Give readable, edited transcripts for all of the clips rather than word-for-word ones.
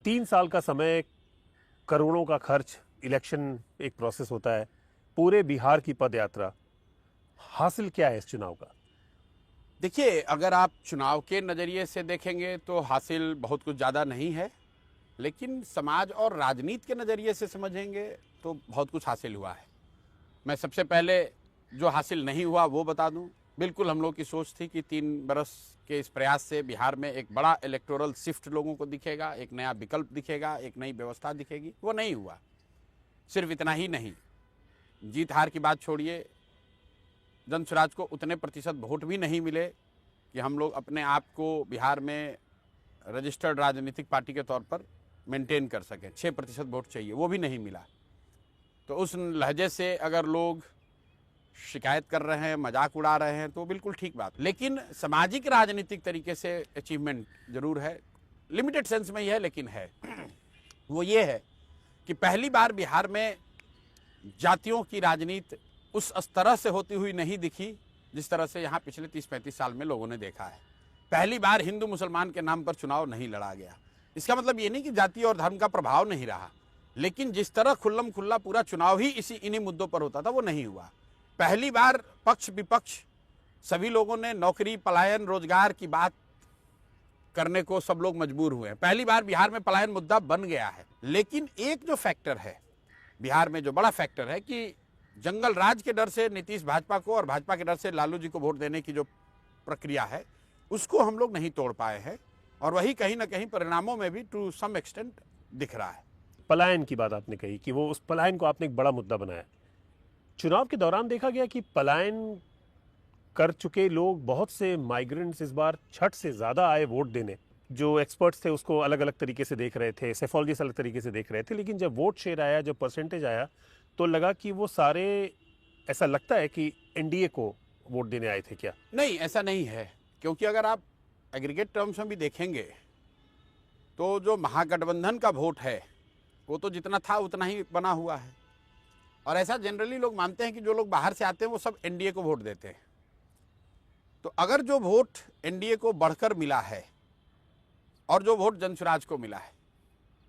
3 साल का समय, करोड़ों का खर्च, इलेक्शन एक प्रोसेस होता है, पूरे बिहार की पदयात्रा, हासिल क्या है इस चुनाव का? देखिए, अगर आप चुनाव के नज़रिए से देखेंगे तो हासिल बहुत कुछ ज़्यादा नहीं है, लेकिन समाज और राजनीति के नज़रिए से समझेंगे तो बहुत कुछ हासिल हुआ है। मैं सबसे पहले जो हासिल नहीं हुआ वो बता दूं। बिल्कुल हम लोग की सोच थी कि 3 बरस के इस प्रयास से बिहार में एक बड़ा इलेक्टोरल शिफ्ट लोगों को दिखेगा, एक नया विकल्प दिखेगा, एक नई व्यवस्था दिखेगी। वो नहीं हुआ। सिर्फ इतना ही नहीं, जीत हार की बात छोड़िए, जनसुराज को उतने प्रतिशत वोट भी नहीं मिले कि हम लोग अपने आप को बिहार में रजिस्टर्ड राजनीतिक पार्टी के तौर पर मेंटेन कर सकें। 6% वोट चाहिए, वो भी नहीं मिला। तो उस लहजे से अगर लोग शिकायत कर रहे हैं, मजाक उड़ा रहे हैं, तो बिल्कुल ठीक बात। लेकिन सामाजिक राजनीतिक तरीके से अचीवमेंट जरूर है, लिमिटेड सेंस में ही है, लेकिन है। वो ये है कि पहली बार बिहार में जातियों की राजनीति उस तरह से होती हुई नहीं दिखी जिस तरह से यहाँ पिछले 30-35 साल में लोगों ने देखा है। पहली बार हिंदू मुसलमान के नाम पर चुनाव नहीं लड़ा गया। इसका मतलब ये नहीं कि जाति और धर्म का प्रभाव नहीं रहा, लेकिन जिस तरह खुल्लम खुल्ला पूरा चुनाव ही इन्हीं मुद्दों पर होता था, वो नहीं हुआ। पहली बार पक्ष विपक्ष सभी लोगों ने नौकरी, पलायन, रोजगार की बात करने को सब लोग मजबूर हुए हैं। पहली बार बिहार में पलायन मुद्दा बन गया है। लेकिन एक जो फैक्टर है बिहार में, जो बड़ा फैक्टर है कि जंगल राज के डर से नीतीश भाजपा को और भाजपा के डर से लालू जी को वोट देने की जो प्रक्रिया है, उसको हम लोग नहीं तोड़ पाए हैं, और वही कहीं ना कहीं परिणामों में भी टू सम एक्सटेंट दिख रहा है। पलायन की बात आपने कही कि वो उस पलायन को आपने एक बड़ा मुद्दा बनाया। चुनाव के दौरान देखा गया कि पलायन कर चुके लोग, बहुत से माइग्रेंट्स इस बार छठ से ज़्यादा आए वोट देने। जो एक्सपर्ट्स थे उसको अलग अलग तरीके से देख रहे थे, सेफोलॉजिस्ट अलग तरीके से देख रहे थे, लेकिन जब वोट शेयर आया, जब परसेंटेज आया, तो लगा कि वो सारे, ऐसा लगता है कि एनडीए को वोट देने आए थे क्या? नहीं, ऐसा नहीं है, क्योंकि अगर आप एग्रीगेट टर्म्स में भी देखेंगे तो जो महागठबंधन का वोट है वो तो जितना था उतना ही बना हुआ है। और ऐसा जनरली लोग मानते हैं कि जो लोग बाहर से आते हैं वो सब एनडीए को वोट देते हैं। तो अगर जो वोट एनडीए को बढ़कर मिला है और जो वोट जनसुराज को मिला है,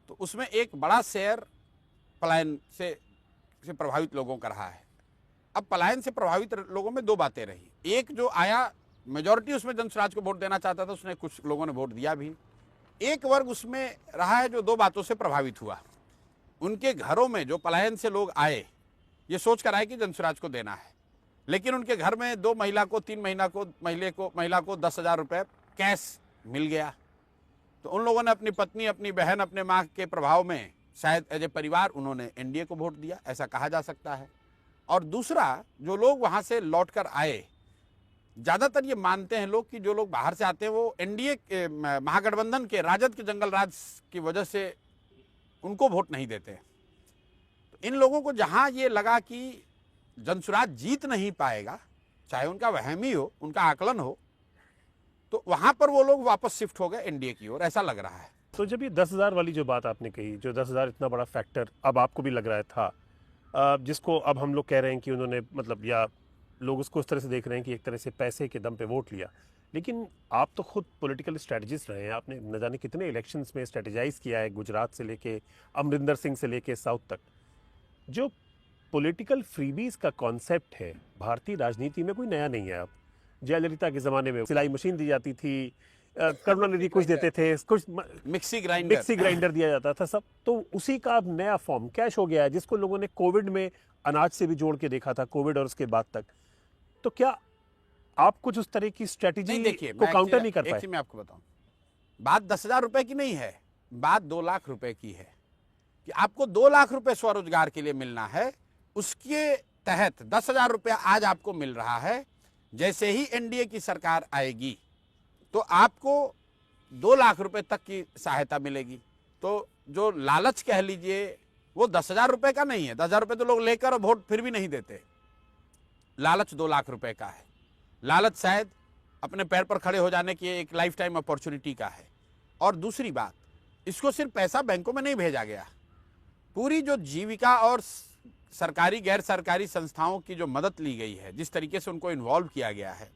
तो उसमें एक बड़ा शेयर पलायन से प्रभावित लोगों का रहा है। अब पलायन से प्रभावित लोगों में दो बातें रही। एक, जो आया मेजॉरिटी उसमें जनसुराज को वोट देना चाहता था, उसने कुछ लोगों ने वोट दिया भी। एक वर्ग उसमें रहा है जो दो बातों से प्रभावित हुआ। उनके घरों में जो पलायन से लोग आए, ये सोच कर आए कि जनसुराज को देना है, लेकिन उनके घर में 2 महिला को 3 महीना को महिला को 10,000 रुपये कैश मिल गया। तो उन लोगों ने अपनी पत्नी, अपनी बहन, अपने माँ के प्रभाव में शायद एज ए परिवार उन्होंने एनडीए को वोट दिया, ऐसा कहा जा सकता है। और दूसरा, जो लोग वहाँ से लौट कर आए, ज़्यादातर ये मानते हैं लोग कि जो लोग बाहर से आते हैं वो एनडीए के, महागठबंधन के, राजद के जंगल राज की वजह से उनको वोट नहीं देते। तो इन लोगों को जहाँ ये लगा कि जनसुराज जीत नहीं पाएगा, चाहे उनका वहम ही हो, उनका आकलन हो, तो वहाँ पर वो लोग वापस शिफ्ट हो गए एनडीए की ओर, ऐसा लग रहा है। तो जब ये 10,000 वाली जो बात आपने कही, जो 10,000 इतना बड़ा फैक्टर अब आपको भी लग रहा है था, जिसको अब हम लोग कह रहे हैं कि उन्होंने, मतलब, या लोग उसको उस तरह से देख रहे हैं कि एक तरह से पैसे के दम पे वोट लिया, लेकिन आप तो खुद पॉलिटिकल स्ट्रेटजिस्ट रहे हैं, आपने न जाने कितने इलेक्शंस में स्ट्रेटेजाइज किया है, गुजरात से लेके अमरिंदर सिंह से लेके साउथ तक। जो पॉलिटिकल फ्रीबीज का कॉन्सेप्ट है भारतीय राजनीति में, कोई नया नहीं है। अब जयललिता के ज़माने में सिलाई मशीन दी जाती थी, करुणानिधि कुछ देते थे, कुछ मिक्सी ग्राइंडर दिया जाता था, सब तो उसी का अब नया फॉर्म कैश हो गया है, जिसको लोगों ने कोविड में अनाज से भी जोड़ के देखा था, कोविड और उसके बाद तक। तो क्या आप कुछ उस तरह की स्ट्रेटेजी को काउंटर नहीं कर पाए? मैं आपको बताऊं, बात 10,000 रुपए की नहीं है, बात 2 लाख रुपए की है कि आपको 2 लाख रुपए स्वरोजगार के लिए मिलना है। उसके तहत 10,000 रुपया आज आपको मिल रहा है। जैसे ही एनडीए की सरकार आएगी तो आपको 2 लाख रुपए तक की सहायता मिलेगी। तो जो लालच कह लीजिए, वो 10,000 रुपए का नहीं है। 10,000 रुपए तो लोग लेकर वोट फिर भी नहीं देते। लालच 2 लाख रुपए का है। लालच शायद अपने पैर पर खड़े हो जाने की एक लाइफ टाइम अपॉर्चुनिटी का है। और दूसरी बात, इसको सिर्फ पैसा बैंकों में नहीं भेजा गया, पूरी जो जीविका और सरकारी गैर सरकारी संस्थाओं की जो मदद ली गई है, जिस तरीके से उनको इन्वॉल्व किया गया है,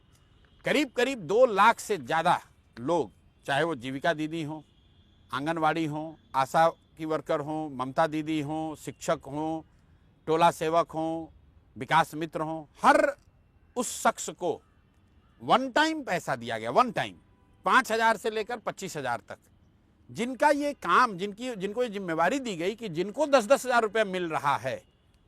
करीब करीब 2 लाख से ज़्यादा लोग, चाहे वो जीविका दीदी हो, आंगनवाड़ी हों, आशा की वर्कर हों, ममता दीदी हों, शिक्षक हों, टोला सेवक हों, विकास मित्र हों, हर उस शख्स को वन टाइम पैसा दिया गया, वन टाइम 5,000 से लेकर 25,000 तक। जिनका ये काम, जिनको ये जिम्मेवारी दी गई कि जिनको 10-10 हजार रुपया मिल रहा है,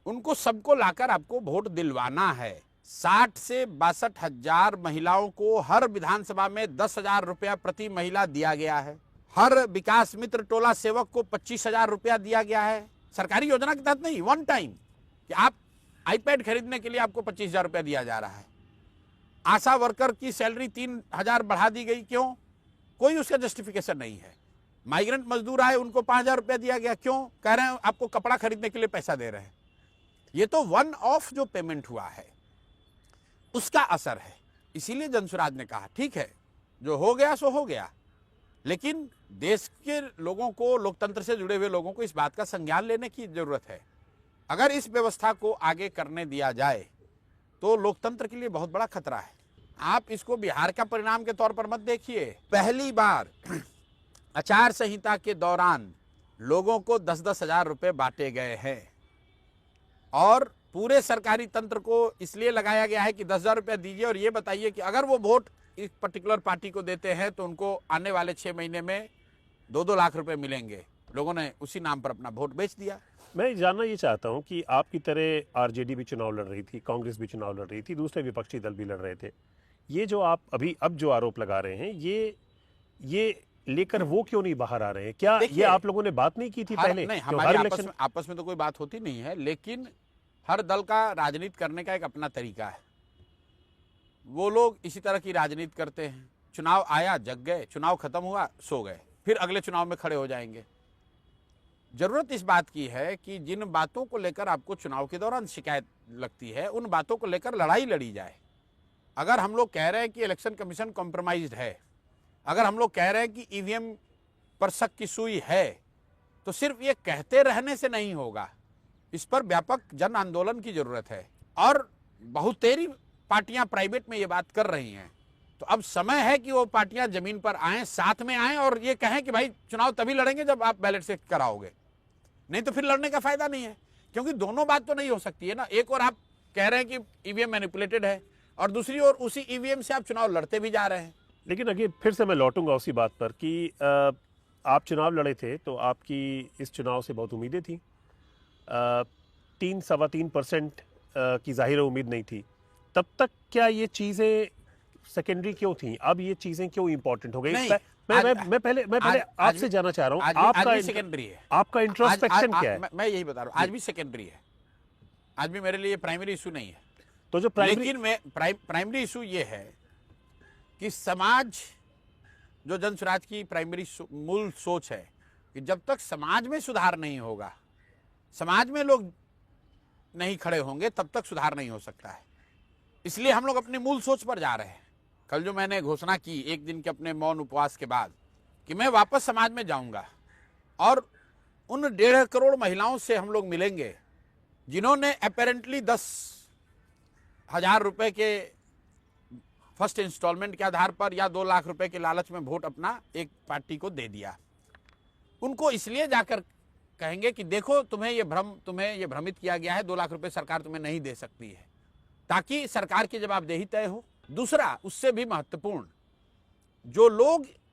उनको सबको लाकर आपको वोट दिलवाना है। 60 से 62 हजार महिलाओं को हर विधानसभा में 10,000 रुपया प्रति महिला दिया गया है। हर विकास मित्र टोला सेवक को 25,000 रुपया दिया गया है, सरकारी योजना के तहत नहीं, वन टाइम, कि आप आईपैड खरीदने के लिए आपको 25,000 रुपया दिया जा रहा है। आशा वर्कर की सैलरी 3,000 बढ़ा दी गई, क्यों? कोई उसका जस्टिफिकेशन नहीं है। माइग्रेंट मजदूर आए, उनको 5,000 रुपया दिया गया, क्यों? कह रहे हैं आपको कपड़ा खरीदने के लिए पैसा दे रहे हैं। ये तो वन ऑफ जो पेमेंट हुआ है उसका असर है। इसीलिए जनसुराज ने कहा ठीक है, जो हो गया सो हो गया, लेकिन देश के लोगों को, लोकतंत्र से जुड़े हुए लोगों को इस बात का संज्ञान लेने की जरूरत है। अगर इस व्यवस्था को आगे करने दिया जाए तो लोकतंत्र के लिए बहुत बड़ा खतरा है। आप इसको बिहार का परिणाम के तौर पर मत देखिए। पहली बार आचार संहिता के दौरान लोगों को 10-10 हजार रुपए बांटे गए हैं और पूरे सरकारी तंत्र को इसलिए लगाया गया है कि 10,000 रुपया दीजिए और ये बताइए कि अगर वो वोट इस पर्टिकुलर पार्टी को देते हैं तो उनको आने वाले 6 महीने में 2-2 लाख रुपए मिलेंगे। लोगों ने उसी नाम पर अपना वोट बेच दिया। मैं जानना ये चाहता हूं कि आपकी तरह आरजेडी भी चुनाव लड़ रही थी, कांग्रेस भी चुनाव लड़ रही थी, दूसरे विपक्षी दल भी लड़ रहे थे। ये जो आप अब जो आरोप लगा रहे हैं, ये लेकर वो क्यों नहीं बाहर आ रहे हैं? क्या ये आप लोगों ने बात नहीं की थी पहले? नहीं, हमारे आपस में तो कोई बात होती नहीं है, लेकिन हर दल का राजनीति करने का एक अपना तरीका है। वो लोग इसी तरह की राजनीति करते हैं। चुनाव आया, जग गए, चुनाव खत्म हुआ, सो गए, फिर अगले चुनाव में खड़े हो जाएंगे। जरूरत इस बात की है कि जिन बातों को लेकर आपको चुनाव के दौरान शिकायत लगती है, उन बातों को लेकर लड़ाई लड़ी जाए। अगर हम लोग कह रहे हैं कि इलेक्शन कमीशन कॉम्प्रोमाइज्ड है, अगर हम लोग कह रहे हैं कि ईवीएम पर शक की सुई है, तो सिर्फ ये कहते रहने से नहीं होगा। इस पर व्यापक जन आंदोलन की जरूरत है और बहुतेरी पार्टियां प्राइवेट में ये बात कर रही हैं। तो अब समय है कि वो पार्टियां जमीन पर आएं, साथ में आएं और ये कहें कि भाई चुनाव तभी लड़ेंगे जब आप बैलेट से कराओगे, नहीं तो फिर लड़ने का फायदा नहीं है। क्योंकि दोनों बात तो नहीं हो सकती है ना। एक और आप कह रहे हैं कि ईवीएम मैनिपुलेटेड है और दूसरी ओर उसी ईवीएम से आप चुनाव लड़ते भी जा रहे हैं। लेकिन अगर फिर से मैं लौटूंगा उसी बात पर कि आप चुनाव लड़े थे तो आपकी इस चुनाव से बहुत उम्मीदें थी। 3-3.25% की जाहिर उम्मीद नहीं थी। तब तक क्या ये चीज़ें सेकेंडरी क्यों थी? अब ये चीज़ें क्यों इंपॉर्टेंट हो गई? मैं पहले आपसे जानना चाह रहा हूँ, आपका सेकेंडरी है, आपका इंट्रोस्पेक्शन क्या है? मैं यही बता रहा हूँ, आज भी सेकेंडरी है। आज भी मेरे लिए प्राइमरी इशू नहीं है। तो जो प्राइमरी इशू ये है कि समाज, जो जनसुराज की प्राइमरी मूल सोच है कि जब तक समाज में सुधार नहीं होगा, समाज में लोग नहीं खड़े होंगे, तब तक सुधार नहीं हो सकता है। इसलिए हम लोग अपनी मूल सोच पर जा रहे हैं। कल जो मैंने घोषणा की एक दिन के अपने मौन उपवास के बाद कि मैं वापस समाज में जाऊंगा और उन 1.5 करोड़ महिलाओं से हम लोग मिलेंगे जिन्होंने अपेरेंटली 10,000 रुपए के फर्स्ट इंस्टॉलमेंट के आधार पर या 2 लाख रुपए के लालच में वोट अपना एक पार्टी को दे दिया। उनको इसलिए जाकर कहेंगे कि देखो तुम्हें ये भ्रमित किया गया है, 2 लाख रुपए सरकार तुम्हें नहीं दे सकती है, ताकि सरकार की जवाबदेही तय हो। दूसरा, उससे भी महत्वपूर्ण,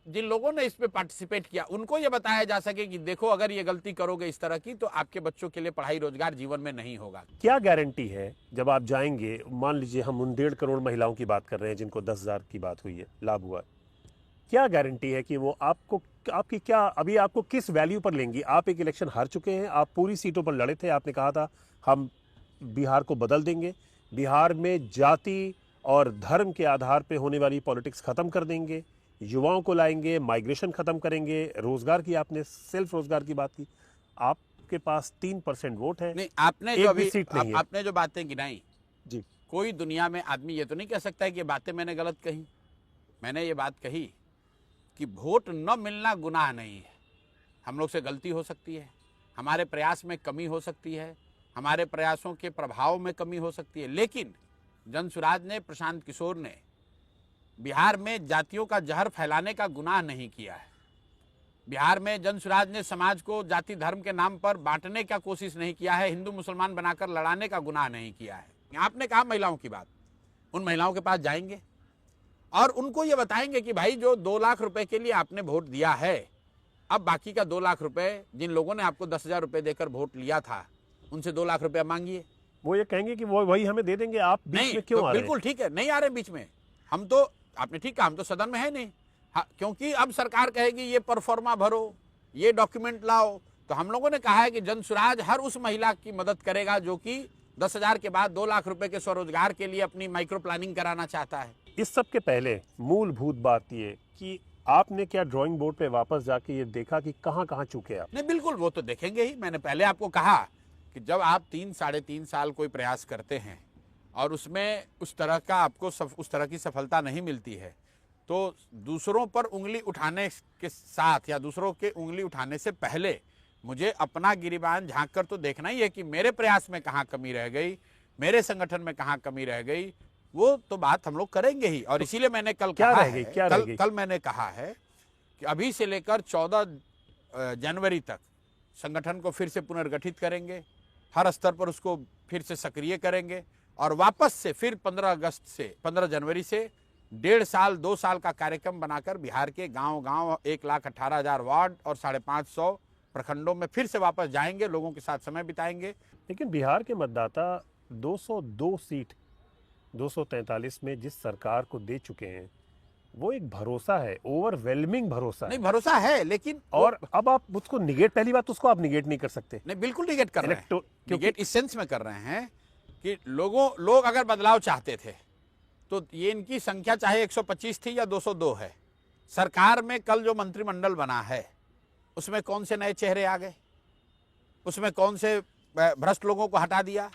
जिन लोगों ने इस पे पार्टिसिपेट किया, उनको ये बताया जा सके कि देखो अगर ये गलती करोगे इस तरह की तो आपके बच्चों के लिए पढ़ाई रोजगार जीवन में नहीं होगा। क्या गारंटी है जब आप जाएंगे, मान लीजिए हम उन 1.5 करोड़ महिलाओं की बात कर रहे हैं जिनको 10,000 की बात हुई है, लाभ हुआ, क्या गारंटी है कि वो आपकी क्या, अभी आपको किस वैल्यू पर लेंगी? आप एक इलेक्शन हार चुके हैं, आप पूरी सीटों पर लड़े थे, आपने कहा था हम बिहार को बदल देंगे, बिहार में जाति और धर्म के आधार पे होने वाली पॉलिटिक्स खत्म कर देंगे, युवाओं को लाएंगे, माइग्रेशन खत्म करेंगे, रोजगार की, आपने सेल्फ रोजगार की बात की। आपके पास 3% वोट है, नहीं, आपने जो बातें गिनाई जी, कोई दुनिया में आदमी ये तो नहीं कह सकता है कि ये बातें मैंने गलत कही। मैंने ये बात कही कि वोट न मिलना गुनाह नहीं है। हम लोग से गलती हो सकती है, हमारे प्रयास में कमी हो सकती है, हमारे प्रयासों के प्रभाव में कमी हो सकती है, लेकिन जनसुराज ने, प्रशांत किशोर ने बिहार में जातियों का जहर फैलाने का गुनाह नहीं किया है। बिहार में जन स्वराज ने समाज को जाति धर्म के नाम पर बांटने का कोशिश नहीं किया है, हिंदू मुसलमान बनाकर लड़ाने का गुनाह नहीं किया है। आपने कहा महिलाओं की बात, उन महिलाओं के पास जाएंगे और उनको ये बताएंगे कि भाई जो 2 लाख रुपए के लिए आपने वोट दिया है, अब बाकी का 2 लाख रुपए जिन लोगों ने आपको 10,000 रुपए देकर वोट लिया था उनसे 2 लाख रुपया मांगिए। वो ये कहेंगे कि वो वही हमें दे देंगे, आप बीच में क्यों तो आ रहे हैं? बिल्कुल ठीक है, नहीं आ रहे बीच में। हम तो, आपने ठीक कहा, हम तो सदन में है नहीं। हाँ, क्योंकि अब सरकार कहेगी ये परफॉर्मा भरो, ये डॉक्यूमेंट लाओ। तो हम लोगों ने कहा है कि जन स्वराज हर उस महिला की मदद करेगा जो कि 10,000 के बाद 2 लाख रुपए के स्वरोजगार के लिए अपनी माइक्रो प्लानिंग कराना चाहता है। इस सब के पहले मूलभूत बात ये कि आपने क्या ड्राइंग बोर्ड पे वापस जाके ये देखा कि कहाँ कहाँ चूके आप? नहीं, बिल्कुल वो तो देखेंगे ही। मैंने पहले आपको कहा कि जब आप 3-3.5 साल कोई प्रयास करते हैं और उसमें उस तरह का आपको उस तरह की सफलता नहीं मिलती है, तो दूसरों पर उंगली उठाने के साथ या दूसरों के उंगली उठाने से पहले मुझे अपना गिरिबान झांक कर तो देखना ही है कि मेरे प्रयास में कहाँ कमी रह गई, मेरे संगठन में कहाँ कमी रह गई। वो तो बात हम लोग करेंगे ही। और इसीलिए मैंने कल कहा है, कल मैंने कहा है कि अभी से लेकर 14 जनवरी तक संगठन को फिर से पुनर्गठित करेंगे, हर स्तर पर उसको फिर से सक्रिय करेंगे और वापस से फिर 15 जनवरी से 1.5 साल 2 साल का कार्यक्रम बनाकर बिहार के गांव-गांव 1,18,000 वार्ड और 550 प्रखंडों में फिर से वापस जाएंगे, लोगों के साथ समय बिताएंगे। लेकिन बिहार के मतदाता 202 सीट 243 में जिस सरकार को दे चुके हैं, वो एक भरोसा है, ओवरवेलमिंग भरोसा नहीं, भरोसा है, लेकिन और अब आप उसको निगेट, पहली बात उसको आप निगेट नहीं कर सकते। नहीं, बिल्कुल निगेट कर रहे हैं। निगेट इस सेंस में कर रहे हैं कि लोग अगर बदलाव चाहते थे तो ये इनकी संख्या चाहे 125 थी या 202 है, सरकार में कल जो मंत्रिमंडल बना है उसमें कौन से नए चेहरे आ गए, उसमें कौन से भ्रष्ट लोगों को हटा दिया,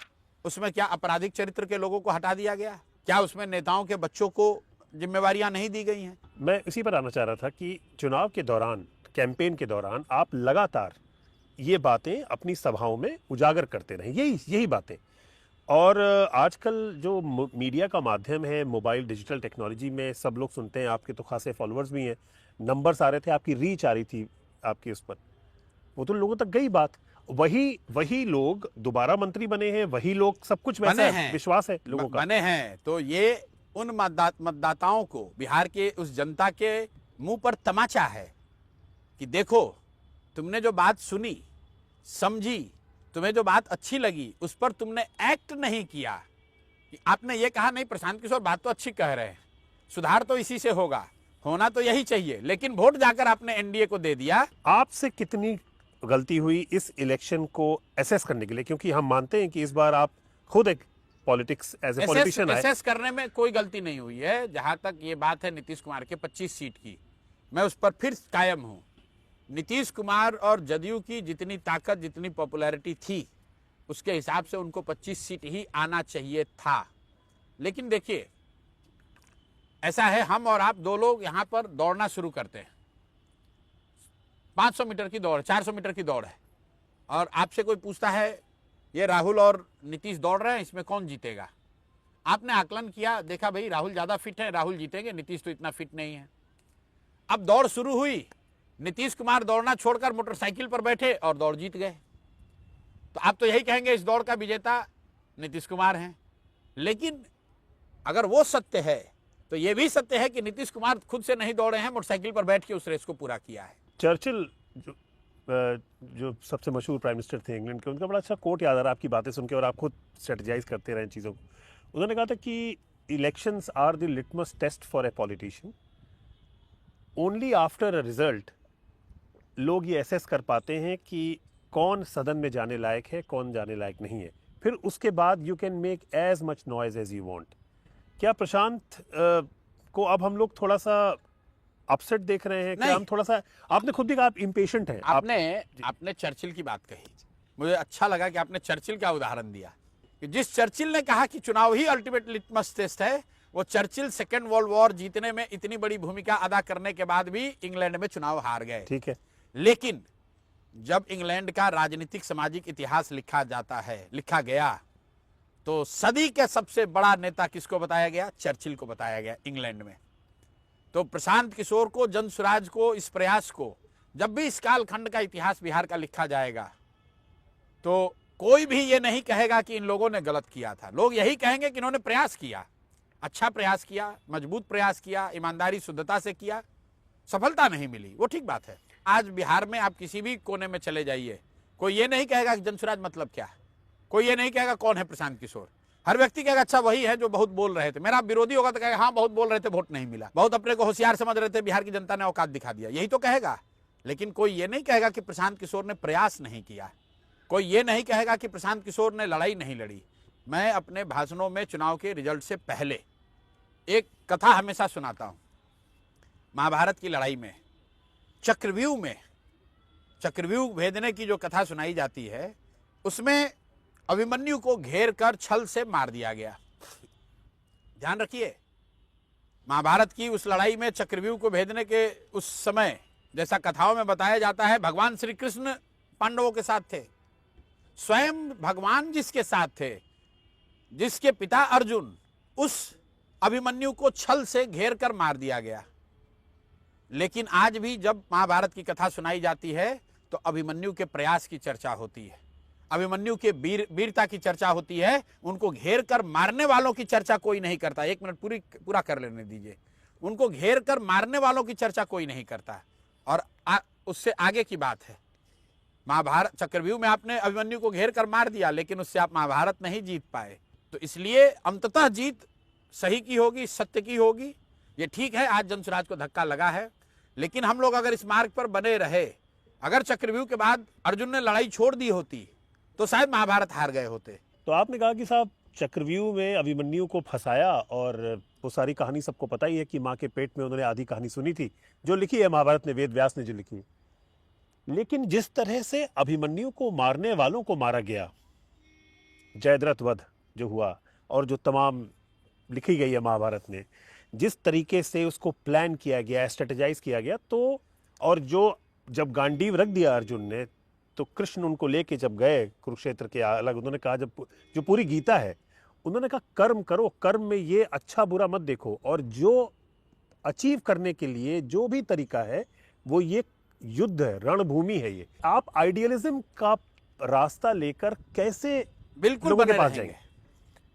उसमें क्या आपराधिक चरित्र के लोगों को हटा दिया गया, क्या उसमें नेताओं के बच्चों को जिम्मेवारियां नहीं दी गई हैं? मैं इसी पर आना चाह रहा था कि चुनाव के दौरान, कैंपेन के दौरान आप लगातार ये बातें अपनी सभाओं में उजागर करते रहे, यही बातें। और आजकल जो मीडिया का माध्यम है, मोबाइल डिजिटल टेक्नोलॉजी में सब लोग सुनते हैं, आपके तो खासे फॉलोअर्स भी हैं, नंबर्स आ रहे थे, आपकी रीच आ रही थी आपकी उस पर, वो तो लोगों तक गई बात। वही लोग दोबारा मंत्री बने हैं, वही लोग, सब कुछ वैसा है, विश्वास है लोगों का बने हैं। तो ये उन मतदाताओं को, बिहार के उस जनता के मुंह पर तमाचा है कि देखो, तुमने जो बात सुनी, समझी, तुम्हें जो बात अच्छी लगी, उस पर तुमने एक्ट नहीं किया। आपने ये कहा नहीं प्रशांत किशोर बात तो अच्छी कह रहे हैं, सुधार तो इसी से होगा, होना तो यही चाहिए, लेकिन वोट जाकर आपने एनडीए को दे दिया। आपसे कितनी गलती हुई इस इलेक्शन को एसेस करने के लिए, क्योंकि हम मानते हैं कि इस बार आप खुद एक पॉलिटिक्स एज ए पॉलिटिशियन है। एसेस करने में कोई गलती नहीं हुई है। जहां तक ये बात है नीतीश कुमार के 25 सीट की, मैं उस पर फिर कायम हूं। नीतीश कुमार और जदयू की जितनी ताकत, जितनी पॉपुलैरिटी थी, उसके हिसाब से उनको 25 सीट ही आना चाहिए था। लेकिन देखिए, ऐसा है, हम और आप दो लोग यहां पर दौड़ना शुरू करते हैं, 500 मीटर की दौड़, 400 मीटर की दौड़ है, और आपसे कोई पूछता है ये राहुल और नीतीश दौड़ रहे हैं, इसमें कौन जीतेगा? आपने आकलन किया, देखा भाई राहुल ज्यादा फिट है, राहुल जीतेंगे, नीतीश तो इतना फिट नहीं है। अब दौड़ शुरू हुई, नीतीश कुमार दौड़ना छोड़कर मोटरसाइकिल पर बैठे और दौड़ जीत गए। तो आप तो यही कहेंगे इस दौड़ का विजेता नीतीश कुमार हैं। लेकिन अगर वो सत्य है तो ये भी सत्य है कि नीतीश कुमार खुद से नहीं दौड़े हैं, मोटरसाइकिल पर बैठ के उस रेस को पूरा किया है। चर्चिल जो सबसे मशहूर प्राइम मिनिस्टर थे इंग्लैंड के, उनका बड़ा अच्छा कोट याद आ रहा है आपकी बातें सुन के, और आप खुद स्ट्रेटजाइज करते रहे चीज़ों को। उन्होंने कहा था कि elections are the litmus test for a politician, only after a result लोग ये एसेस कर पाते हैं कि कौन सदन में जाने लायक है, कौन जाने लायक नहीं है, फिर उसके बाद you can make as much noise as you want. क्या प्रशांत को अब हम लोग थोड़ा सा अपसेट देख रहे हैं? क्या हम थोड़ा सा, आपने खुद भी कहा आप इम्पेशेंट हैं। आपने चर्चिल की बात कही, मुझे अच्छा लगा कि आपने चर्चिल का उदाहरण दिया कि जिस चर्चिल ने कहा कि चुनाव ही अल्टीमेट लिटमस टेस्ट है, वो चर्चिल सेकेंड वर्ल्ड वॉर जीतने में इतनी बड़ी भूमिका अदा करने के बाद भी इंग्लैंड में चुनाव हार गए। ठीक है, लेकिन जब इंग्लैंड का राजनीतिक सामाजिक इतिहास लिखा गया, तो सदी के सबसे बड़ा नेता किसको बताया गया? चर्चिल को बताया गया इंग्लैंड में। तो प्रशांत किशोर को, जन स्वराज को, इस प्रयास को जब भी इस कालखंड का इतिहास बिहार का लिखा जाएगा तो कोई भी ये नहीं कहेगा कि इन लोगों ने गलत किया था। लोग यही कहेंगे कि इन्होंने प्रयास किया, अच्छा प्रयास किया, मजबूत प्रयास किया, ईमानदारी शुद्धता से किया, सफलता नहीं मिली, वो ठीक बात है। आज बिहार में आप किसी भी कोने में चले जाइए, कोई ये नहीं कहेगा कि जनसुराज मतलब क्या है, कोई ये नहीं कहेगा कौन है प्रशांत किशोर। हर व्यक्ति कहेगा अच्छा वही है जो बहुत बोल रहे थे। मेरा विरोधी होगा तो कहेगा हाँ बहुत बोल रहे थे, वोट नहीं मिला, बहुत अपने को होशियार समझ रहे थे, बिहार की जनता ने औकात दिखा दिया, यही तो कहेगा। लेकिन कोई ये नहीं कहेगा कि प्रशांत किशोर ने प्रयास नहीं किया, कोई ये नहीं कहेगा कि प्रशांत किशोर ने लड़ाई नहीं लड़ी। मैं अपने भाषणों में चुनाव के रिजल्ट से पहले एक कथा हमेशा सुनाता हूं। महाभारत की लड़ाई में चक्रव्यूह भेदने की जो कथा सुनाई जाती है, उसमें अभिमन्यु को घेर कर छल से मार दिया गया। ध्यान रखिए, महाभारत की उस लड़ाई में चक्रव्यूह को भेदने के उस समय, जैसा कथाओं में बताया जाता है, भगवान श्री कृष्ण पांडवों के साथ थे, स्वयं भगवान जिसके साथ थे, जिसके पिता अर्जुन, उस अभिमन्यु को छल से घेर कर मार दिया गया। लेकिन आज भी जब महाभारत की कथा सुनाई जाती है तो अभिमन्यु के प्रयास की चर्चा होती है, अभिमन्यु के वीरता की चर्चा होती है, उनको घेर कर मारने वालों की चर्चा कोई नहीं करता। एक मिनट पूरा कर लेने दीजिए। उनको घेर कर मारने वालों की चर्चा कोई नहीं करता। और उससे आगे की बात है, महाभारत चक्रव्यूह में आपने अभिमन्यु को घेर कर मार दिया, लेकिन उससे आप महाभारत नहीं जीत पाए। तो इसलिए अंततः जीत सही की होगी, सत्य की होगी। ये ठीक है, आज जनसुराज को धक्का लगा है, लेकिन हम लोग अगर इस मार्ग पर बने रहे, अगर चक्रव्यूह के बाद अर्जुन ने लड़ाई छोड़ दी होती तो शायद महाभारत हार गए होते। तो आपने कहा कि साहब चक्रव्यूह में अभिमन्यु को फंसाया, और वो सारी कहानी सबको पता ही है कि माँ के पेट में उन्होंने आधी कहानी सुनी थी, जो लिखी है महाभारत ने, वेद व्यास ने जो लिखी है। लेकिन जिस तरह से अभिमन्यु को मारने वालों को मारा गया, जयद्रथ वध जो हुआ, और जो तमाम लिखी गई है महाभारत में, जिस तरीके से उसको प्लान किया गया, स्ट्रेटेजाइज किया गया, तो और जो जब गांडीव रख दिया अर्जुन ने, तो कृष्ण उनको लेके जब गए कुरुक्षेत्र के अलग, उन्होंने कहा, जब जो पूरी गीता है, उन्होंने कहा कर्म करो, कर्म में ये अच्छा बुरा मत देखो, और जो अचीव करने के लिए जो भी तरीका है वो ये युद्ध है, रणभूमि है। ये आप आइडियलिज्म का रास्ता लेकर कैसे बिल्कुल लोगों बने के पास रहेंगे, जाएंगे?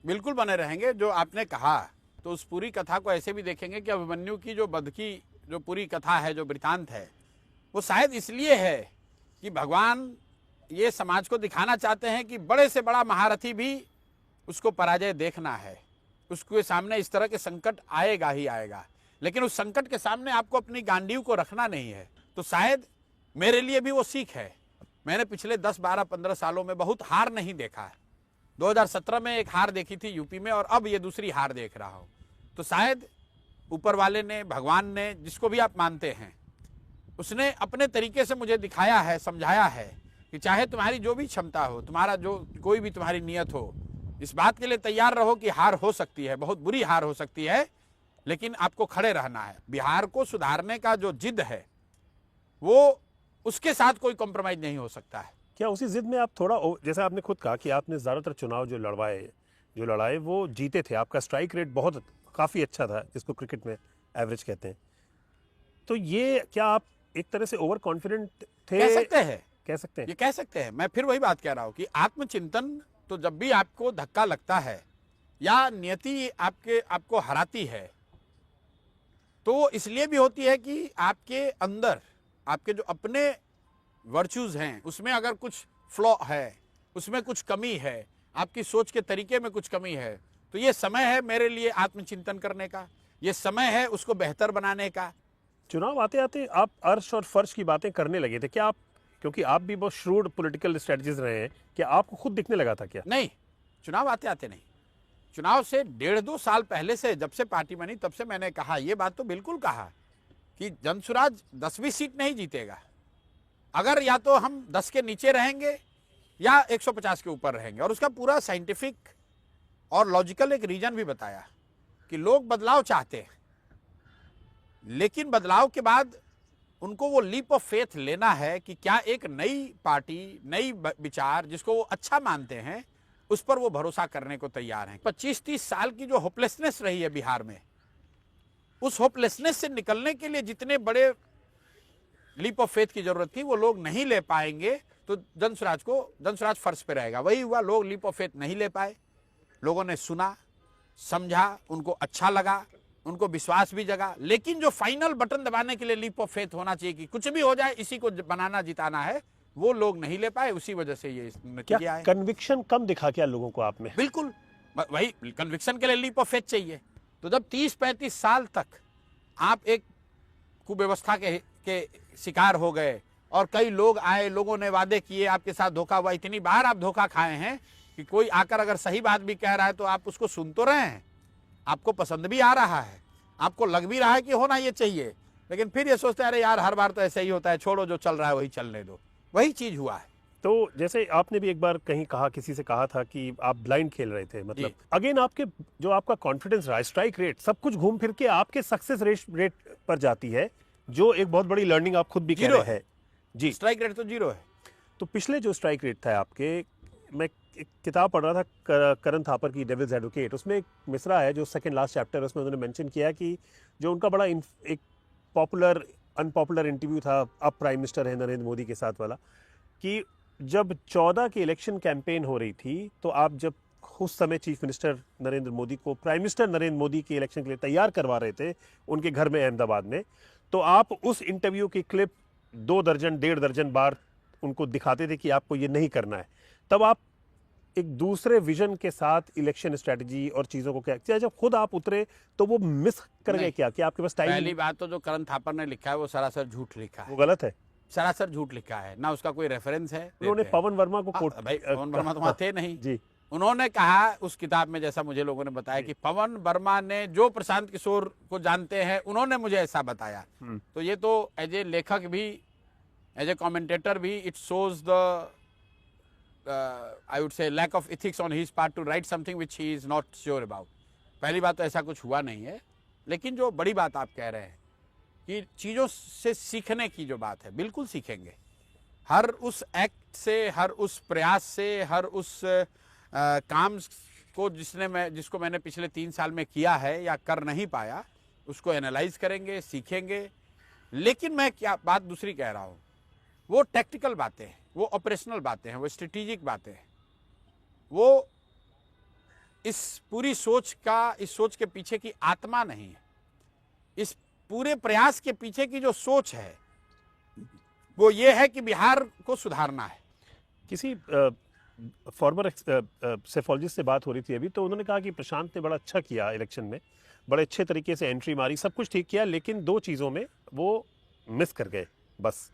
बिल्कुल बने रहेंगे। जो आपने कहा, तो उस पूरी कथा को ऐसे भी देखेंगे कि अभिमन्यु की जो वध की जो पूरी कथा है, जो वृतांत है, वो शायद इसलिए है कि भगवान ये समाज को दिखाना चाहते हैं कि बड़े से बड़ा महारथी भी उसको पराजय देखना है, उसके सामने इस तरह के संकट आएगा ही आएगा, लेकिन उस संकट के सामने आपको अपनी गांडीव को रखना नहीं है। तो शायद मेरे लिए भी वो सीख है। मैंने पिछले 10, 12, 15 सालों में बहुत हार नहीं देखा है। 2017 में एक हार देखी थी यूपी में, और अब ये दूसरी हार देख रहा हूँ। तो शायद ऊपर वाले ने, भगवान ने, जिसको भी आप मानते हैं, उसने अपने तरीके से मुझे दिखाया है, समझाया है कि चाहे तुम्हारी जो भी क्षमता हो, तुम्हारा जो कोई भी तुम्हारी नियत हो, इस बात के लिए तैयार रहो कि हार हो सकती है, बहुत बुरी हार हो सकती है, लेकिन आपको खड़े रहना है। बिहार को सुधारने का जो जिद है, वो उसके साथ कोई कॉम्प्रोमाइज नहीं हो सकता है। क्या उसी जिद में आप थोड़ा, जैसा आपने खुद कहा कि आपने ज़्यादातर चुनाव जो लड़ाए वो जीते थे, आपका स्ट्राइक रेट बहुत काफ़ी अच्छा था, जिसको क्रिकेट में एवरेज कहते हैं, तो ये क्या आप एक तरह से ओवर कॉन्फिडेंट थे? कह सकते हैं, ये कह सकते हैं। मैं फिर वही बात कह रहा हूं कि आत्मचिंतन, तो जब भी आपको धक्का लगता है या नियति आपको हराती है, तो इसलिए भी होती है कि आपके अंदर आपके जो अपने वर्च्यूज हैं, उसमें अगर कुछ फ्लॉ है, उसमें कुछ कमी है, आपकी सोच के तरीके में कुछ कमी है, तो ये समय है मेरे लिए आत्मचिंतन करने का, ये समय है उसको बेहतर बनाने का। चुनाव आते आते आप अर्श और फर्श की बातें करने लगे थे क्या आप? क्योंकि आप भी बहुत श्रूड पॉलिटिकल स्ट्रेटजीज रहे हैं, क्या आपको खुद दिखने लगा था क्या? नहीं, चुनाव आते आते नहीं। चुनाव से 1.5-2 साल पहले से, जब से पार्टी बनी, तब से मैंने कहा, ये बात तो बिल्कुल कहा कि जनसुराज 10वीं सीट नहीं जीतेगा। अगर या तो हम 10 के नीचे रहेंगे या 150 के ऊपर रहेंगे। और उसका पूरा साइंटिफिक और लॉजिकल एक रीजन भी बताया कि लोग बदलाव चाहते हैं, लेकिन बदलाव के बाद उनको वो लीप ऑफ फेथ लेना है कि क्या एक नई पार्टी, नई विचार, जिसको वो अच्छा मानते हैं, उस पर वो भरोसा करने को तैयार हैं। 25-30 साल की जो होपलेसनेस रही है बिहार में, उस होपलेसनेस से निकलने के लिए जितने बड़े लीप ऑफ फेथ की जरूरत थी वो लोग नहीं ले पाएंगे तो जनस्वराज फर्श पे रहेगा। वही हुआ, लोग लीप ऑफ फेथ नहीं ले पाए, लोगों ने सुना, समझा, उनको अच्छा लगा, उनको विश्वास भी जगा। लेकिन जो फाइनल बटन दबाने के लिए लीप ऑफ फेथ होना चाहिए कि कुछ भी हो जाए इसी को बनाना जिताना है, वो लोग नहीं ले पाए। उसी वजह से ये नतीजा क्या है। कन्विक्शन कम दिखा क्या लोगों को आप में? बिल्कुल, वही कन्विक्शन के लिए लीप ऑफ फेथ चाहिए। तो जब 30-35 साल तक आप एक कुव्यवस्था के शिकार हो गए और कई लोग आए, लोगों ने वादे किए, आपके साथ धोखा हुआ, इतनी बार आप धोखा खाए हैं कि कोई आकर अगर सही बात भी कह रहा है तो आप उसको सुन तो रहे हैं, आपको पसंद भी आ रहा है, आपको लग भी रहा है कि होना ये चाहिए, लेकिन फिर ये सोचते हैं अरे यार हर बार तो ऐसे ही होता है, छोड़ो जो चल रहा है वही चलने दो। वही चीज हुआ है। तो जैसे आपने भी एक बार कहीं कहा, किसी से कहा था कि आप ब्लाइंड खेल रहे थे, मतलब अगेन आपके जो आपका कॉन्फिडेंस रहा, स्ट्राइक रेट, सब कुछ घूम फिर के आपके सक्सेस रेट पर जाती है, जो एक बहुत बड़ी लर्निंग आप खुद भी कह रहे हैं। जी, स्ट्राइक रेट तो 0 है। तो पिछले जो स्ट्राइक रेट था आपके, मैं एक किताब पढ़ रहा था करण थापर की डेविल्स एडवोकेट, उसमें एक मिसरा है जो सेकंड लास्ट चैप्टर, उसमें उन्होंने मेंशन किया कि जो उनका बड़ा एक पॉपुलर अनपॉपुलर इंटरव्यू था अब प्राइम मिनिस्टर है नरेंद्र मोदी के साथ वाला, कि जब 14 की इलेक्शन कैंपेन हो रही थी तो आप जब उस समय चीफ मिनिस्टर नरेंद्र मोदी को प्राइम मिनिस्टर नरेंद्र मोदी के इलेक्शन के लिए तैयार करवा रहे थे उनके घर में अहमदाबाद में, तो आप उस इंटरव्यू की क्लिप 2 दर्जन 1.5 दर्जन बार उनको दिखाते थे कि आपको ये नहीं करना है। तब आप एक दूसरे विजन के साथ इलेक्शन स्ट्रेटजी और चीजों को क्या, जब खुद आप उतरे तो वो मिस कर गए क्या कि आपके पास टाइम? पहली बात तो जो करण थापर ने लिखा है वो सरासर झूठ लिखा है, वो गलत है, सरासर झूठ लिखा है, ना उसका कोई रेफरेंस है। उन्होंने पवन वर्मा को कोट, भाई पवन वर्मा तो वहाँ थे नहीं जी, उन्होंने कहा उस किताब में, जैसा मुझे लोगों ने बताया कि पवन वर्मा ने, जो प्रशांत किशोर को जानते हैं, उन्होंने मुझे ऐसा बताया। तो ये तो एज ए लेखक भी, एज ए कमेंटेटर भी, it shows the I would say lack of ethics on his part to write something which he is not sure about. पहली बात तो ऐसा कुछ हुआ नहीं है, लेकिन जो बड़ी बात आप कह रहे हैं कि चीज़ों से सीखने की जो बात है, बिल्कुल सीखेंगे। हर उस एक्ट से, हर उस प्रयास से, हर उस काम को जिसको मैंने पिछले 3 साल में किया है या कर नहीं पाया, उसको एनालाइज करेंगे, सीखेंगे। लेकिन मैं क्या बात दूसरी कह रहा हूँ, वो टैक्टिकल बातें हैं, वो ऑपरेशनल बातें हैं, वो स्ट्रेटेजिक बातें हैं, वो इस पूरी सोच के पीछे की आत्मा नहीं है। इस पूरे प्रयास के पीछे की जो सोच है वो ये है कि बिहार को सुधारना है। किसी फॉर्मर सेफोलॉजिस्ट से बात हो रही थी अभी, तो उन्होंने कहा कि प्रशांत ने बड़ा अच्छा किया इलेक्शन में, बड़े अच्छे तरीके से एंट्री मारी, सब कुछ ठीक किया, लेकिन 2 चीज़ों में वो मिस कर गए बस।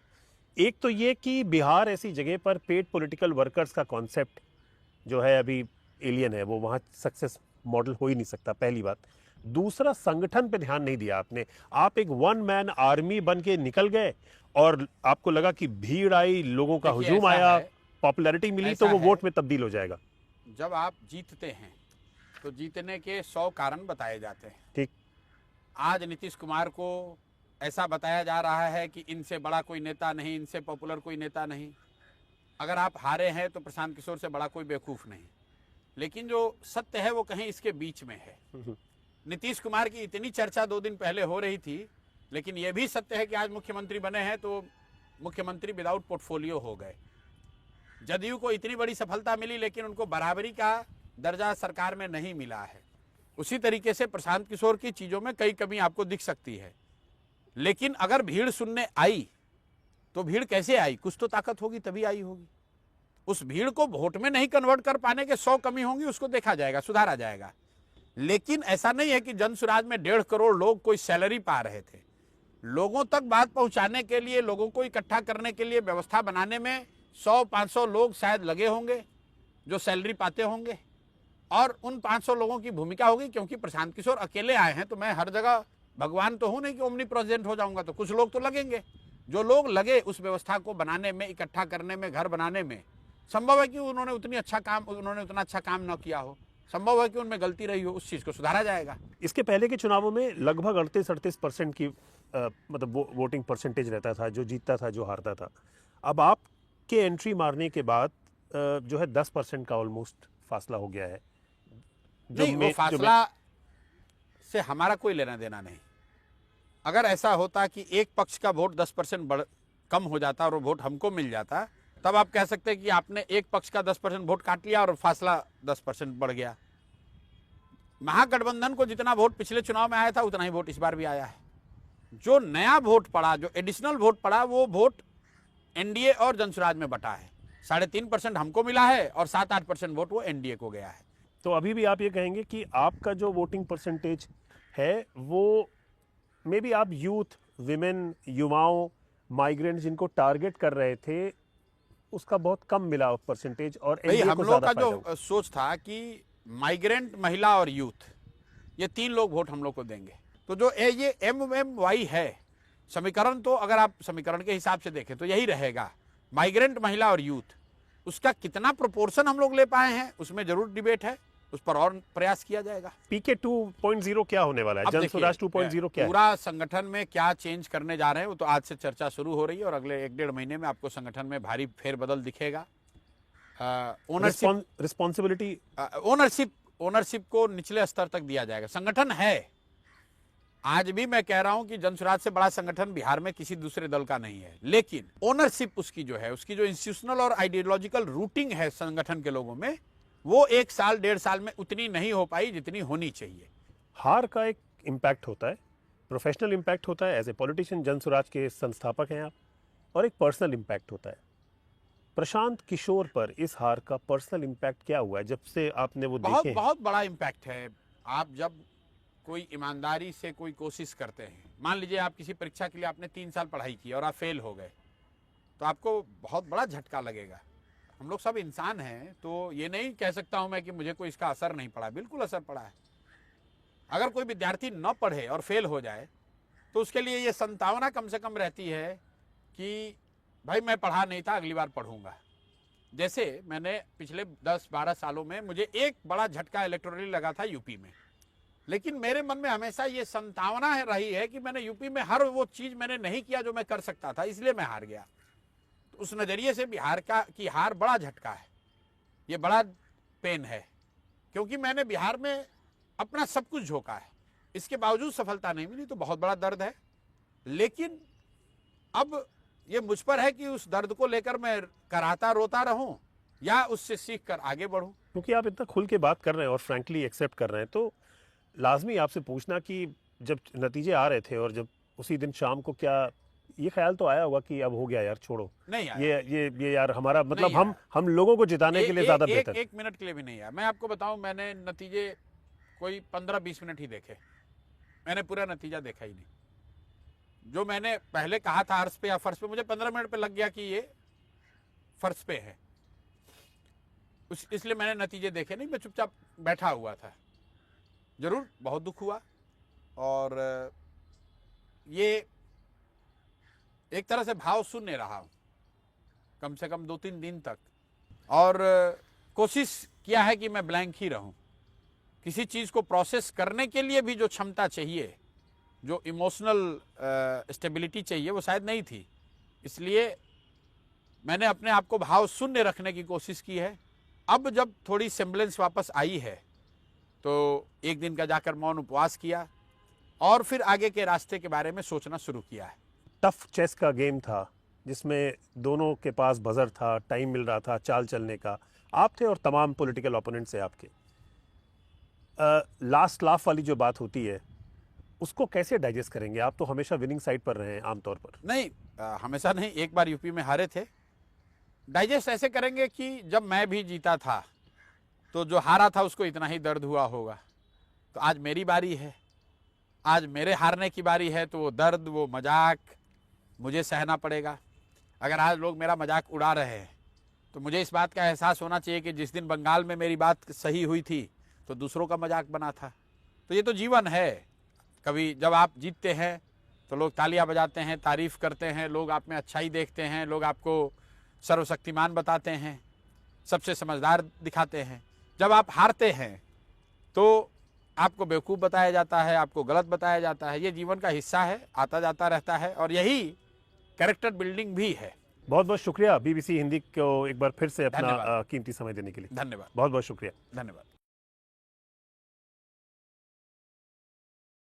एक तो ये कि बिहार ऐसी जगह पर पेड पॉलिटिकल वर्कर्स का कॉन्सेप्ट जो है अभी एलियन है, वो वहाँ सक्सेस मॉडल हो ही नहीं सकता, पहली बात। दूसरा, संगठन पे ध्यान नहीं दिया आपने। आप एक 1 मैन आर्मी बन के निकल गए और आपको लगा कि भीड़ आई, लोगों का हुजूम आया, पॉपुलैरिटी मिली, तो वो वोट में तब्दील हो जाएगा। जब आप जीतते हैं तो जीतने के 100 कारण बताए जाते हैं। ठीक, आज नीतीश कुमार को ऐसा बताया जा रहा है कि इनसे बड़ा कोई नेता नहीं, इनसे पॉपुलर कोई नेता नहीं। अगर आप हारे हैं तो प्रशांत किशोर से बड़ा कोई बेवकूफ़ नहीं। लेकिन जो सत्य है वो कहीं इसके बीच में है। नीतीश कुमार की इतनी चर्चा 2 दिन पहले हो रही थी, लेकिन यह भी सत्य है कि आज मुख्यमंत्री बने हैं तो मुख्यमंत्री विदाउट पोर्टफोलियो हो गए। जदयू को इतनी बड़ी सफलता मिली, लेकिन उनको बराबरी का दर्जा सरकार में नहीं मिला है। उसी तरीके से प्रशांत किशोर की चीज़ों में कई कमी आपको दिख सकती है। लेकिन अगर भीड़ सुनने आई तो भीड़ कैसे आई? कुछ तो ताकत होगी तभी आई होगी। उस भीड़ को वोट में नहीं कन्वर्ट कर पाने के 100 कमी होंगी, उसको देखा जाएगा, सुधारा जाएगा। लेकिन ऐसा नहीं है कि जनसुराज में 1.5 करोड़ लोग कोई सैलरी पा रहे थे। लोगों तक बात पहुंचाने के लिए, लोगों को इकट्ठा करने के लिए, व्यवस्था बनाने में 100-500 लोग शायद लगे होंगे जो सैलरी पाते होंगे, और उन 500 लोगों की भूमिका होगी। क्योंकि प्रशांत किशोर अकेले आए हैं तो मैं हर जगह भगवान तो हूं नहीं कि ओमनी प्रेजेंट हो जाऊंगा, तो कुछ लोग तो लगेंगे। जो लोग लगे उस व्यवस्था को बनाने में, इकट्ठा करने में, घर बनाने में, संभव है कि उन्होंने उतना अच्छा काम न किया हो, संभव है कि उनमें गलती रही हो, उस चीज को सुधारा जाएगा। इसके पहले के चुनावों में लगभग 38-38% की मतलब वोटिंग परसेंटेज रहता था, जो जीतता था, जो हारता था। अब आपके एंट्री मारने के बाद जो है 10% का ऑलमोस्ट फासला हो गया है। नहीं, वो फासला से हमारा कोई लेना देना नहीं। अगर ऐसा होता कि एक पक्ष का वोट 10% कम हो जाता और वो वोट हमको मिल जाता, तब आप कह सकते हैं कि आपने एक पक्ष का 10% वोट काट लिया और फासला 10% बढ़ गया। महागठबंधन को जितना वोट पिछले चुनाव में आया था उतना ही वोट इस बार भी आया है। जो नया वोट पड़ा, जो एडिशनल वोट पड़ा, वो वोट एनडीए और जनसुराज में बटा है। 3.5% हमको मिला है और 7-8% वोट वो एनडीए को गया है। तो अभी भी आप ये कहेंगे कि आपका जो वोटिंग परसेंटेज है वो मे बी आप यूथ, विमेन, युवाओं, माइग्रेंट जिनको टारगेट कर रहे थे उसका बहुत कम मिला परसेंटेज और भाई एनडीए हम को लोग ज्यादा का फायदा हुआ। जो सोच था कि माइग्रेंट, महिला और यूथ, ये 3 लोग वोट हम लोग को देंगे। तो जो ये MMY है समीकरण, तो अगर आप समीकरण के हिसाब से देखें तो यही रहेगा, माइग्रेंट, महिला और यूथ। उसका कितना प्रोपोर्शन हम लोग ले पाए हैं उसमें जरूर डिबेट है, उस पर और प्रयास किया जाएगा। पीके 2.0 क्या होने वाला है, अब देखिए, जनसुराज 2.0 क्या है? पूरा संगठन में क्या चेंज करने जा रहे हैं वो तो आज से चर्चा शुरू हो रही है और अगले 1-1.5 महीने में आपको संगठन में भारी फेरबदल दिखेगा। रिस्पॉन्सिबिलिटी, ओनरशिप को निचले स्तर तक दिया जाएगा। संगठन है, आज भी मैं कह रहा हूं कि जनसुराज से बड़ा संगठन बिहार में किसी दूसरे दल का नहीं है, लेकिन ओनरशिप उसकी जो है, उसकी जो इंस्टीट्यूशनल और आइडियोलॉजिकल रूटिंग है संगठन के लोगों में, वो 1 साल 1.5 साल में उतनी नहीं हो पाई जितनी होनी चाहिए। हार का एक इम्पैक्ट होता है, प्रोफेशनल इम्पैक्ट होता है, एज ए पॉलिटिशियन जनसुराज के संस्थापक हैं आप, और एक पर्सनल इम्पैक्ट होता है। प्रशांत किशोर पर इस हार का पर्सनल इम्पैक्ट क्या हुआ है जब से आपने वो बहुत देखे? बहुत बड़ा इम्पैक्ट है। आप जब कोई ईमानदारी से कोई कोशिश करते हैं, मान लीजिए आप किसी परीक्षा के लिए आपने 3 साल पढ़ाई की और आप फेल हो गए, तो आपको बहुत बड़ा झटका लगेगा। हम लोग सब इंसान हैं, तो ये नहीं कह सकता हूं मैं कि मुझे कोई इसका असर नहीं पड़ा, बिल्कुल असर पड़ा है। अगर कोई विद्यार्थी न पढ़े और फेल हो जाए तो उसके लिए ये संभावना कम से कम रहती है कि भाई मैं पढ़ा नहीं था, अगली बार पढ़ूंगा। जैसे मैंने पिछले 10-12 सालों में मुझे एक बड़ा झटका इलेक्टोरली लगा था यूपी में, लेकिन मेरे मन में हमेशा ये संभावना रही है कि मैंने यूपी में हर वो चीज मैंने नहीं किया जो मैं कर सकता था, इसलिए मैं हार गया। तो उस नजरिए से बिहार की हार बड़ा झटका है, ये बड़ा पेन है, क्योंकि मैंने बिहार में अपना सब कुछ झोंका है, इसके बावजूद सफलता नहीं मिली, तो बहुत बड़ा दर्द है। लेकिन अब ये मुझ पर है कि उस दर्द को लेकर मैं कराता रोता रहूं या उससे सीख कर आगे बढ़ूं। क्योंकि आप इतना खुल के बात कर रहे हैं और फ्रैंकली एक्सेप्ट कर रहे हैं, तो लाजमी आपसे पूछना कि जब नतीजे आ रहे थे और जब उसी दिन शाम को क्या ये ख्याल तो आया होगा कि अब हो गया यार, छोड़ो, नहीं आया। ये यार हमारा मतलब नहीं हम लोगों को जिताने के लिए ज्यादा बेहतर। एक मिनट के लिए भी नहीं आया। मैं आपको बताऊं, मैंने नतीजे कोई 15-20 मिनट ही देखे, मैंने पूरा नतीजा देखा ही नहीं। जो मैंने पहले कहा था अर्श पे या फर्श पे, मुझे 15 मिनट पे लग गया कि ये फर्श पे है, इसलिए मैंने नतीजे देखे नहीं, मैं चुपचाप बैठा हुआ था। जरूर बहुत दुख हुआ और ये एक तरह से भाव शून्य रहा कम से कम 2-3 दिन तक, और कोशिश किया है कि मैं ब्लैंक ही रहूं। किसी चीज को प्रोसेस करने के लिए भी जो क्षमता चाहिए, जो इमोशनल स्टेबिलिटी चाहिए, वो शायद नहीं थी, इसलिए मैंने अपने आप को भाव शून्य रखने की कोशिश की है। अब जब थोड़ी सेम्बलेंस वापस आई है तो एक दिन का जाकर मौन उपवास किया और फिर आगे के रास्ते के बारे में सोचना शुरू किया है। टफ चेस का गेम था जिसमें दोनों के पास बजर था, टाइम मिल रहा था चाल चलने का, आप थे और तमाम पॉलिटिकल ओपोनेंट से आपके। लास्ट लाफ वाली जो बात होती है उसको कैसे डाइजेस्ट करेंगे? आप तो हमेशा विनिंग साइड पर रहे हैं आमतौर पर। नहीं, हमेशा नहीं, एक बार यूपी में हारे थे। डाइजेस्ट ऐसे करेंगे कि जब मैं भी जीता था तो जो हारा था उसको इतना ही दर्द हुआ होगा, तो आज मेरी बारी है, आज मेरे हारने की बारी है, तो वो दर्द, वो मजाक मुझे सहना पड़ेगा। अगर आज लोग मेरा मजाक उड़ा रहे हैं तो मुझे इस बात का एहसास होना चाहिए कि जिस दिन बंगाल में मेरी बात सही हुई थी तो दूसरों का मजाक बना था। तो ये तो जीवन है। कभी जब आप जीतते हैं तो लोग तालियां बजाते हैं, तारीफ करते हैं, लोग आप में अच्छाई देखते हैं, लोग आपको सर्वशक्तिमान बताते हैं, सबसे समझदार दिखाते हैं। जब आप हारते हैं तो आपको बेवकूफ़ बताया जाता है, आपको गलत बताया जाता है। ये जीवन का हिस्सा है, आता जाता रहता है, और यही कैरेक्टर बिल्डिंग भी है। बहुत बहुत शुक्रिया बीबीसी हिंदी को एक बार फिर से अपना धन्यवाद। कीमती समय देने के लिए। धन्यवाद, बहुत बहुत शुक्रिया। धन्यवाद।